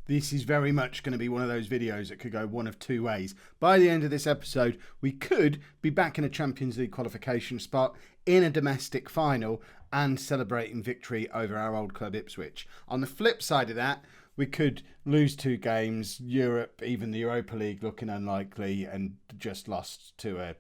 This is very much going to be one of those videos that could go one of two ways. By the end of this episode, we could be back in a Champions League qualification spot in a domestic final and celebrating victory over our old club Ipswich. On the flip side of that, we could lose 2 games, Europe, even the Europa League looking unlikely, and just lost to a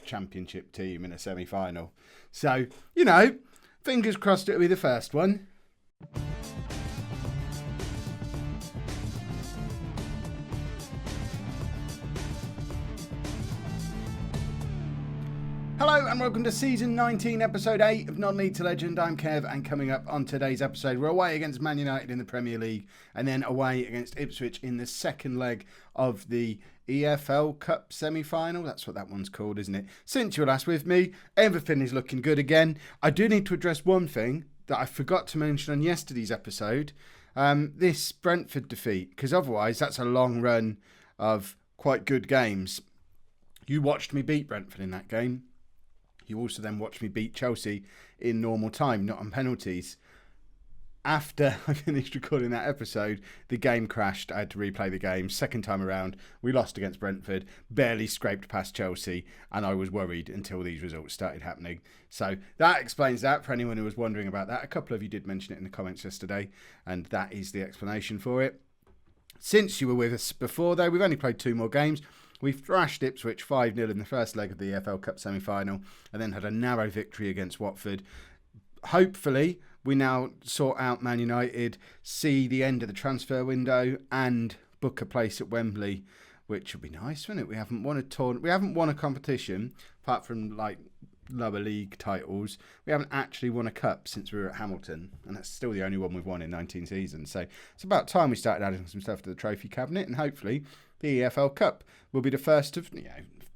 championship team in a semi-final. So, fingers crossed it'll be the first one. Hello and welcome to Season 19, Episode 8 of Non-League to Legend. I'm Kev, and coming up on today's episode, we're away against Man United in the Premier League and then away against Ipswich in the second leg of the EFL Cup Semi-Final. That's what that one's called, isn't it? Since you were last with me, everything is looking good again. I do need to address one thing that I forgot to mention on yesterday's episode. This Brentford defeat, because otherwise that's a long run of quite good games. You watched me beat Brentford in that game. You also then watched me beat Chelsea in normal time, not on penalties. After I finished recording that episode, the game crashed. I had to replay the game. Second time around, we lost against Brentford, barely scraped past Chelsea, and I was worried until these results started happening. So that explains that for anyone who was wondering about that. A couple of you did mention it in the comments yesterday, and that is the explanation for it. Since you were with us before, though, we've only played 2 more games. We've thrashed Ipswich 5-0 in the first leg of the EFL Cup Semi-Final and then had a narrow victory against Watford. Hopefully, we now sort out Man United, see the end of the transfer window and book a place at Wembley, which would be nice, wouldn't it? We haven't won a competition, apart from lower league titles. We haven't actually won a cup since we were at Hamilton, and that's still the only one we've won in 19 seasons. So it's about time we started adding some stuff to the trophy cabinet, and hopefully the EFL Cup will be the first of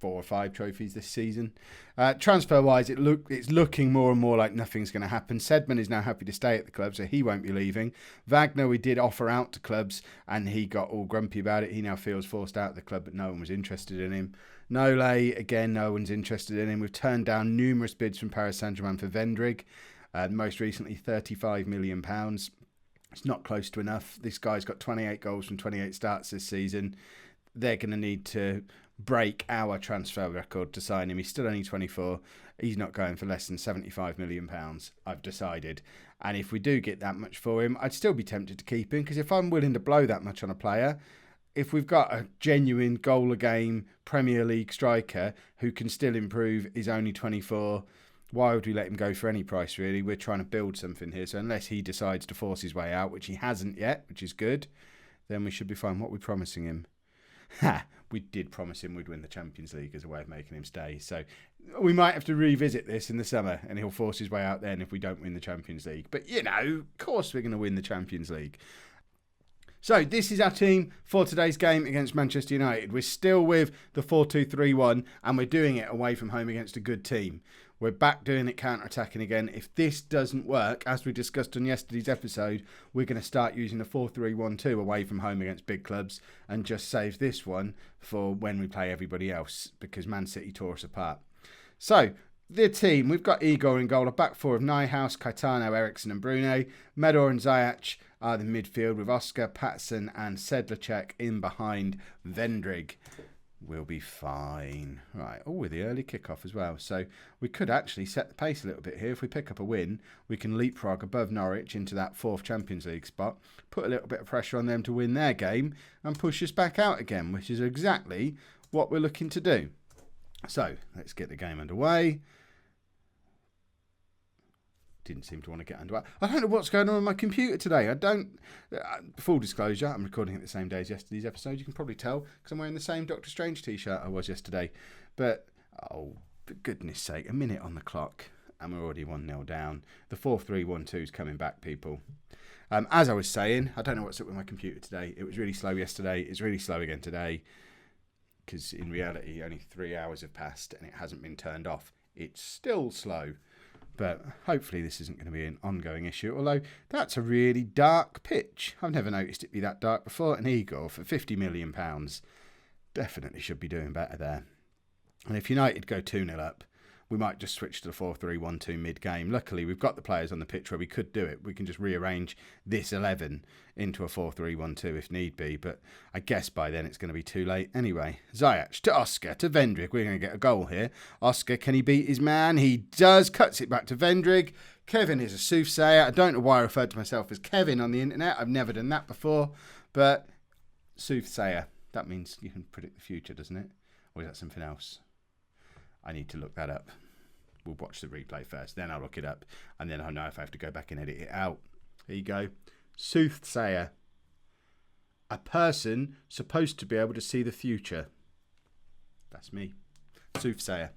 4 or 5 trophies this season. Transfer-wise, it's looking more and more like nothing's going to happen. Sedman is now happy to stay at the club, so he won't be leaving. Wagner, we did offer out to clubs, and he got all grumpy about it. He now feels forced out of the club, but no one was interested in him. Nole, again, no one's interested in him. We've turned down numerous bids from Paris Saint-Germain for Vendrig, most recently £35 million. It's not close to enough. This guy's got 28 goals from 28 starts this season. They're going to need to break our transfer record to sign him. He's still only 24. He's not going for less than £75 million, I've decided. And if we do get that much for him, I'd still be tempted to keep him, because if I'm willing to blow that much on a player, if we've got a genuine goal-a-game Premier League striker who can still improve, is only 24, why would we let him go for any price, really? We're trying to build something here. So unless he decides to force his way out, which he hasn't yet, which is good, then we should be fine. What are we promising him? We did promise him we'd win the Champions League as a way of making him stay. So we might have to revisit this in the summer, and he'll force his way out then if we don't win the Champions League. But, of course we're going to win the Champions League. So this is our team for today's game against Manchester United. We're still with the 4-2-3-1, and we're doing it away from home against a good team. We're back doing it counter-attacking again. If this doesn't work, as we discussed on yesterday's episode, we're going to start using the 4-3-1-2 away from home against big clubs and just save this one for when we play everybody else, because Man City tore us apart. So, the team, we've got Igor in goal, a back 4 of Nijhuis, Caetano, Eriksson and Brune. Medor and Ziyech are the midfield with Oscar, Patson and Sedlacek in behind Vendrig. We'll be fine. Right, with the early kickoff as well. So we could actually set the pace a little bit here. If we pick up a win, we can leapfrog above Norwich into that 4th Champions League spot, put a little bit of pressure on them to win their game and push us back out again, which is exactly what we're looking to do. So let's get the game underway. Didn't seem to want to get underway. I don't know what's going on with my computer today. Full disclosure, I'm recording it the same day as yesterday's episode. You can probably tell because I'm wearing the same Doctor Strange t-shirt I was yesterday. But, for goodness sake, a minute on the clock and we're already 1-0 down. The 4-3-1-2 is coming back, people. As I was saying, I don't know what's up with my computer today. It was really slow yesterday. It's really slow again today, because in reality, only 3 hours have passed and it hasn't been turned off. It's still slow. But hopefully this isn't going to be an ongoing issue. Although that's a really dark pitch. I've never noticed it be that dark before. And Igor, for £50 million, definitely should be doing better there. And if United go 2-0 up, we might just switch to the 4-3-1-2 mid-game. Luckily, we've got the players on the pitch where we could do it. We can just rearrange this 11 into a 4-3-1-2 if need be, but I guess by then it's going to be too late anyway. Ziyech to Oscar to Vendrick. We're going to get a goal here. Oscar, can he beat his man? He does. Cuts it back to Vendrick. Kevin is a soothsayer. I don't know why I referred to myself as Kevin on the internet. I've never done that before, but soothsayer. That means you can predict the future, doesn't it? Or is that something else? I need to look that up. We'll watch the replay first, then I'll look it up, and then I'll know if I have to go back and edit it out. There you go. Soothsayer. A person supposed to be able to see the future. That's me. Soothsayer.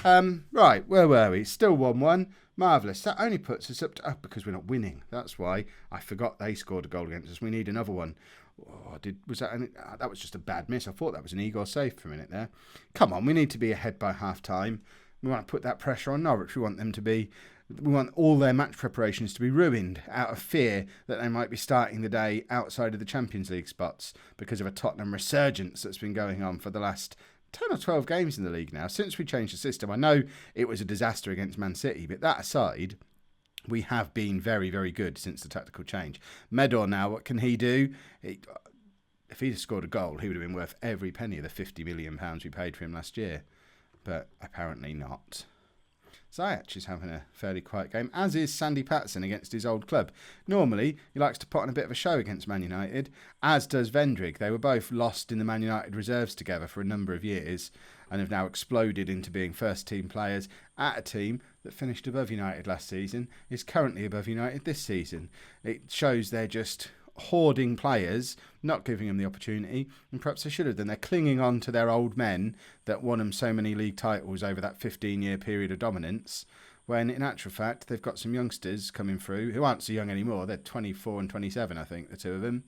Right, where were we? Still 1-1. Marvellous. That only puts us up to... Oh, because we're not winning. That's why I forgot they scored a goal against us. We need another one. Oh, that was just a bad miss. I thought that was an Igor save for a minute there. Come on, we need to be ahead by half-time. We want to put that pressure on Norwich. We want all their match preparations to be ruined out of fear that they might be starting the day outside of the Champions League spots because of a Tottenham resurgence that's been going on for the last 10 or 12 games in the league now. Since we changed the system, I know it was a disaster against Man City, but that aside, we have been very, very good since the tactical change. Medor now, what can he do? If he'd have scored a goal, he would have been worth every penny of the £50 million we paid for him last year. But apparently not. Ziyech is having a fairly quiet game, as is Sandy Patterson against his old club. Normally, he likes to put on a bit of a show against Man United, as does Vendrick. They were both lost in the Man United reserves together for a number of years and have now exploded into being first-team players at a team that finished above United last season, is currently above United this season. It shows they're just hoarding players, not giving them the opportunity, and perhaps they should have done. They're clinging on to their old men that won them so many league titles over that 15-year period of dominance, when in actual fact they've got some youngsters coming through who aren't so young anymore. They're 24 and 27, I think, the two of them,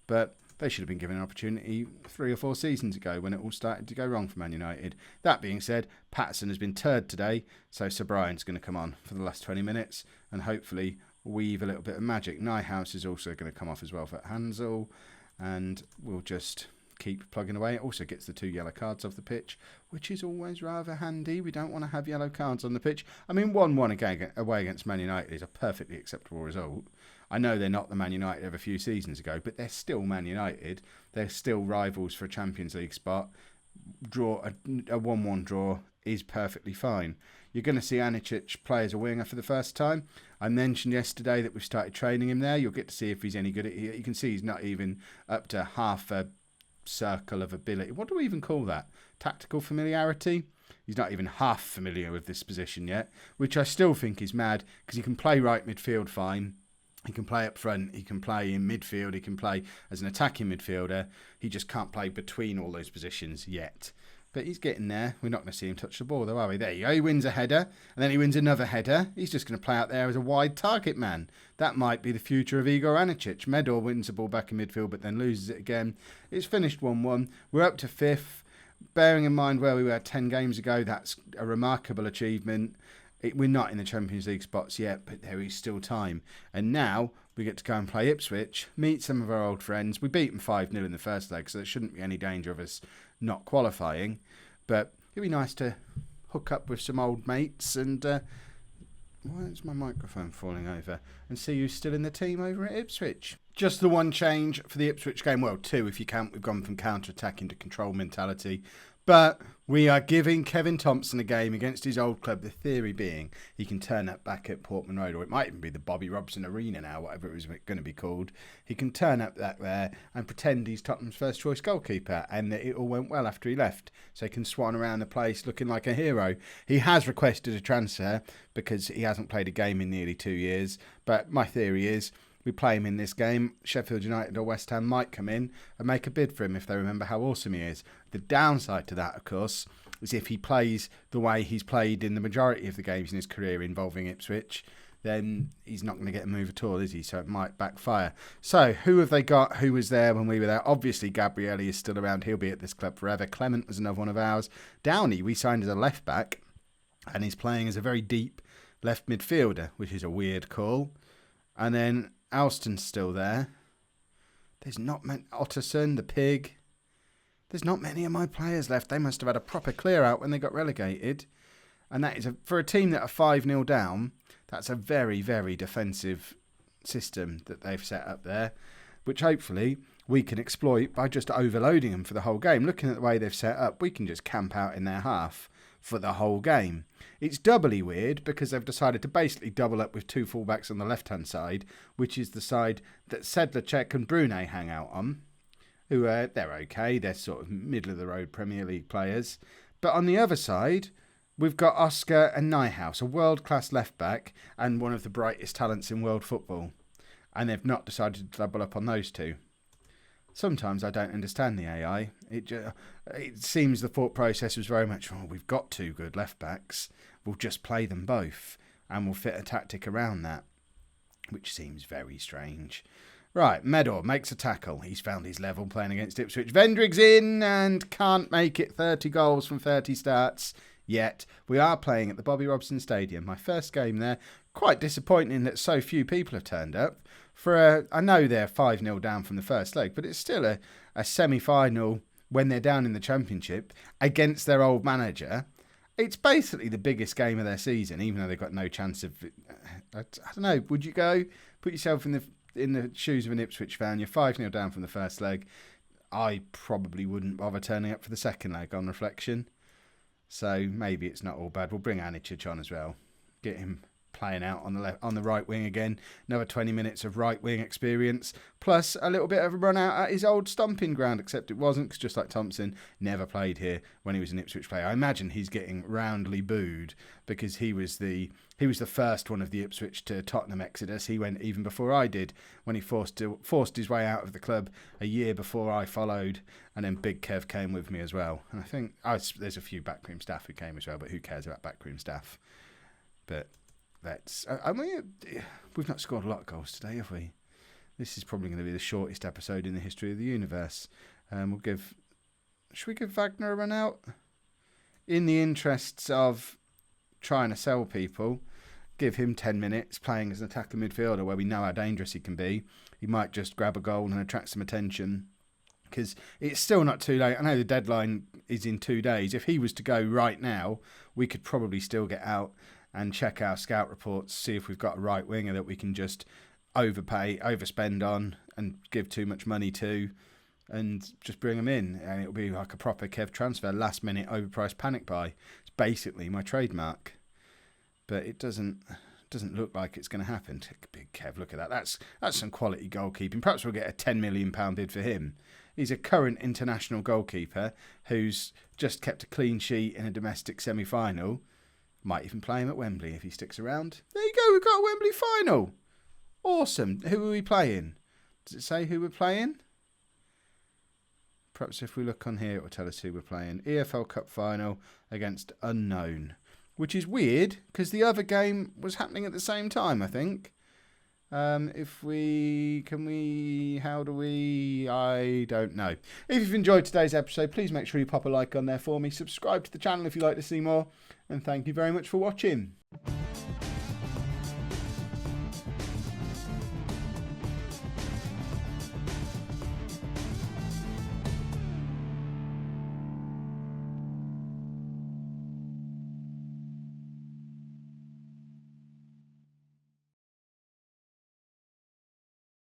but they should have been given an opportunity 3 or 4 seasons ago when it all started to go wrong for Man United. That being said, Patterson has been turd today, so Sir Brian's going to come on for the last 20 minutes and hopefully weave a little bit of magic. Nyhouse is also going to come off as well for Hansel, and we'll just keep plugging away. It also gets the 2 yellow cards off the pitch, which is always rather handy. We don't want to have yellow cards on the pitch. I mean, 1-1 away against Man United is a perfectly acceptable result. I know they're not the Man United of a few seasons ago, but they're still Man United. They're still rivals for a Champions League spot. A 1-1 draw is perfectly fine. You're going to see Anicic play as a winger for the first time. I mentioned yesterday that we've started training him there. You'll get to see if he's any good at it. You can see he's not even up to half a circle of ability. What do we even call that? Tactical familiarity? He's not even half familiar with this position yet, which I still think is mad because he can play right midfield fine. He can play up front, he can play in midfield, he can play as an attacking midfielder. He just can't play between all those positions yet. But he's getting there. We're not going to see him touch the ball though, are we? There you go. He wins a header, and then he wins another header. He's just going to play out there as a wide target man. That might be the future of Igor Anicic. Medor wins the ball back in midfield, but then loses it again. It's finished 1-1. We're up to 5th. Bearing in mind where we were 10 games ago, that's a remarkable achievement. We're not in the Champions League spots yet, but there is still time. And now we get to go and play Ipswich, meet some of our old friends. We beat them 5-0 in the first leg, so there shouldn't be any danger of us not qualifying. But it'd be nice to hook up with some old mates and... why is my microphone falling over? And see who's still in the team over at Ipswich. Just the one change for the Ipswich game. Well, 2 if you count. We've gone from counter-attacking to control mentality. But we are giving Kevin Thompson a game against his old club, the theory being he can turn up back at Portman Road, or it might even be the Bobby Robson Arena now, whatever it was going to be called. He can turn up back there and pretend he's Tottenham's first choice goalkeeper and that it all went well after he left. So he can swan around the place looking like a hero. He has requested a transfer because he hasn't played a game in nearly 2 years. But my theory is, we play him in this game, Sheffield United or West Ham might come in and make a bid for him if they remember how awesome he is. The downside to that, of course, is if he plays the way he's played in the majority of the games in his career involving Ipswich, then he's not going to get a move at all, is he? So it might backfire. So who have they got? Who was there when we were there? Obviously, Gabrielli is still around. He'll be at this club forever. Clement was another one of ours. Downey, we signed as a left back, and he's playing as a very deep left midfielder, which is a weird call. And then Alston's still there. There's not many. Otterson, the pig. There's not many of my players left. They must have had a proper clear out when they got relegated. And that is, for a team that are 5-0 down, that's a very, very defensive system that they've set up there, which hopefully we can exploit by just overloading them for the whole game. Looking at the way they've set up, we can just camp out in their half for the whole game. It's doubly weird because they've decided to basically double up with 2 fullbacks on the left-hand side, which is the side that Sedlacek and Brune hang out on, who they're okay. They're sort of middle-of-the-road Premier League players. But on the other side, we've got Oscar and Nyhouse, a world-class left-back and one of the brightest talents in world football. And they've not decided to double up on those two. Sometimes I don't understand the AI. It seems the thought process was very much, we've got 2 good left-backs. We'll just play them both and we'll fit a tactic around that, which seems very strange. Right, Medor makes a tackle. He's found his level playing against Ipswich. Vendrig's in and can't make it 30 goals from 30 starts yet. We are playing at the Bobby Robson Stadium. My first game there. Quite disappointing that so few people have turned up. I know they're 5-0 down from the first leg, but it's still a semi-final when they're down in the Championship against their old manager. It's basically the biggest game of their season, even though they've got no chance of... I don't know, would you go put yourself in the shoes of an Ipswich fan? You're 5-0 down from the first leg. I probably wouldn't bother turning up for the second leg on reflection. So maybe it's not all bad. We'll bring Anichich on as well. Get him playing out on the right wing again. Another 20 minutes of right wing experience, plus a little bit of a run out at his old stomping ground, except it wasn't, because just like Thompson, never played here when he was an Ipswich player. I imagine he's getting roundly booed because he was the first one of the Ipswich to Tottenham exodus. He went even before I did, when he forced his way out of the club a year before I followed, and then Big Kev came with me as well. And I think there's a few backroom staff who came as well, but who cares about backroom staff? But we've not scored a lot of goals today, have we? This is probably going to be the shortest episode in the history of the universe. Should we give Wagner a run out? In the interests of trying to sell people, give him 10 minutes playing as an attacking midfielder where we know how dangerous he can be. He might just grab a goal and attract some attention, because it's still not too late. I know the deadline is in 2 days. If he was to go right now, we could probably still get out and check our scout reports, see if we've got a right winger that we can just overspend on and give too much money to, and just bring them in. And it'll be like a proper Kev transfer, last minute overpriced panic buy. It's basically my trademark. But it doesn't look like it's going to happen. Big Kev, look at that. That's some quality goalkeeping. Perhaps we'll get a £10 million bid for him. He's a current international goalkeeper who's just kept a clean sheet in a domestic semi-final. Might even play him at Wembley if he sticks around. There you go, we've got a Wembley final. Awesome. Who are we playing? Does it say who we're playing? Perhaps if we look on here, it will tell us who we're playing. EFL Cup Final against Unknown. Which is weird, because the other game was happening at the same time, I think. I don't know. If you've enjoyed today's episode, please make sure you pop a like on there for me. Subscribe to the channel if you'd like to see more. And thank you very much for watching.